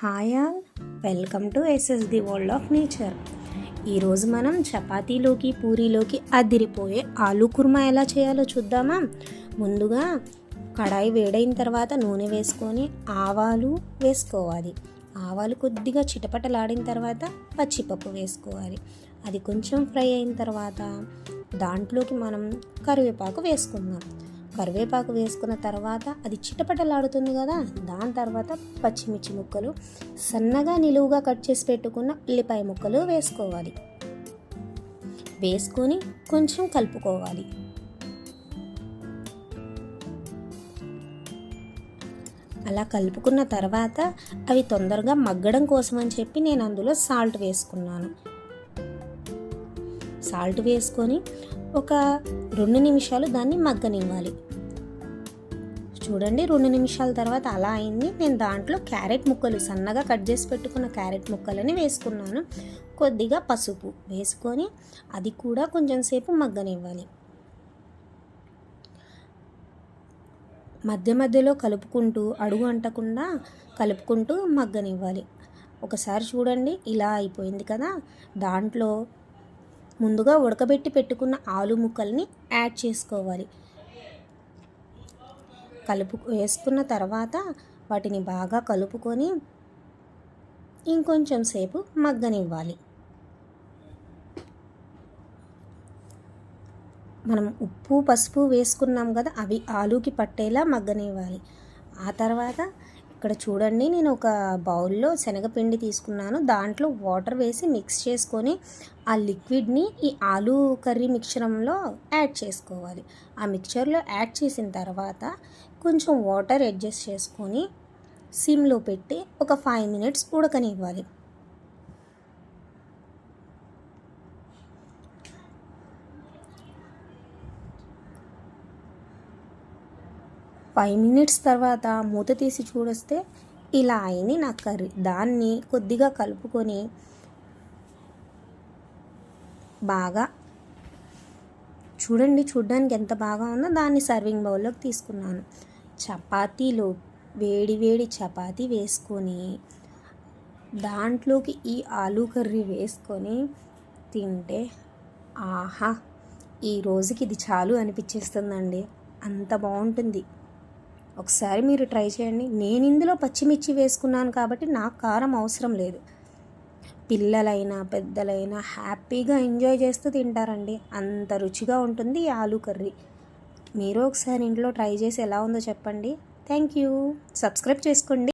Hi all, welcome to SSD world of nature. ఈరోజు మనం చపాతీలోకి పూరీలోకి అదిరిపోయే ఆలూ కుర్మా ఎలా చేయాలో చూద్దామా. ముందుగా కడాయి వేడైన తర్వాత నూనె వేసుకొని ఆవాలు వేసుకోవాలి. ఆవాలు కొద్దిగా చిటపటలాడిన తర్వాత పచ్చిపప్పు వేసుకోవాలి. అది కొంచెం ఫ్రై అయిన తర్వాత దాంట్లోకి మనం కరివేపాకు వేసుకుందాం. కరివేపాకు వేసుకున్న తర్వాత అది చిటపటలాడుతుంది కదా, దాని తర్వాత పచ్చిమిర్చి ముక్కలు, సన్నగా నిలువుగా కట్ చేసి పెట్టుకున్న ఉల్లిపాయ ముక్కలు వేసుకోవాలి. వేసుకొని కొంచెం కలుపుకోవాలి. అలా కలుపుకున్న తర్వాత అవి తొందరగా మగ్గడం కోసం అని చెప్పి నేను అందులో సాల్ట్ వేసుకున్నాను. సాల్ట్ వేసుకొని ఒక 2 నిమిషాలు దాన్ని మగ్గనివ్వాలి. చూడండి, 2 నిమిషాల తర్వాత అలా అయింది. నేను దాంట్లో క్యారెట్ ముక్కలు, సన్నగా కట్ చేసి పెట్టుకున్న క్యారెట్ ముక్కలని వేసుకున్నాను. కొద్దిగా పసుపు వేసుకొని అది కూడా కొంచెం సేపు మగ్గనివ్వాలి. మధ్య మధ్యలో కలుపుకుంటూ, అడుగు అంటకుండా కలుపుకుంటూ మగ్గనివ్వాలి. ఒకసారి చూడండి, ఇలా అయిపోయింది కదా. దాంట్లో ముందుగా ఉడకబెట్టి పెట్టుకున్న ఆలు ముక్కల్ని యాడ్ చేసుకోవాలి. వేసుకున్న తర్వాత వాటిని బాగా కలుపుకొని ఇంకొంచెం సేపు మగ్గనివ్వాలి. మనం ఉప్పు పసుపు వేసుకున్నాం కదా, అవి ఆలూకి పట్టేలా మగ్గనివ్వాలి. ఆ తర్వాత ఇక్కడ చూడండి, నేను ఒక బౌల్లో శనగపిండి తీసుకున్నాను. దాంట్లో వాటర్ వేసి మిక్స్ చేసుకొని ఆ లిక్విడ్ని ఈ ఆలూ కర్రీ మిక్చర్లో యాడ్ చేసుకోవాలి. ఆ మిక్చర్లో యాడ్ చేసిన తర్వాత కొంచెం వాటర్ అడ్జస్ట్ చేసుకొని సిమ్లో పెట్టి ఒక 5 మినిట్స్ ఉడకనివ్వాలి. 5 మినిట్స్ తర్వాత మూత తీసి చూడొస్తే ఇలా అయింది నా కర్రీ. దాన్ని కొద్దిగా కలుపుకొని బాగా చూడడానికి ఎంత బాగా ఉందో. దాన్ని సర్వింగ్ బౌల్లోకి తీసుకున్నాను. చపాతీలో వేడి వేడి చపాతీ వేసుకొని దాంట్లోకి ఈ ఆలూ కర్రీ వేసుకొని తింటే ఆహా, ఈ రోజుకి ఇది చాలు అనిపించేస్తుందండి. అంత బాగుంటుంది. ఒకసారి మీరు ట్రై చేయండి. నేను ఇందులో పచ్చిమిర్చి వేసుకున్నాను కాబట్టి నాకు కారం అవసరం లేదు. పిల్లలైనా పెద్దలైనా హ్యాపీగా ఎంజాయ్ చేస్తూ తింటారండి. అంత రుచిగా ఉంటుంది ఈ ఆలూ కర్రీ. మీరు ఒకసారి ఇంట్లో ట్రై చేసి ఎలా ఉందో చెప్పండి. Thank you. సబ్స్క్రైబ్ చేసుకోండి.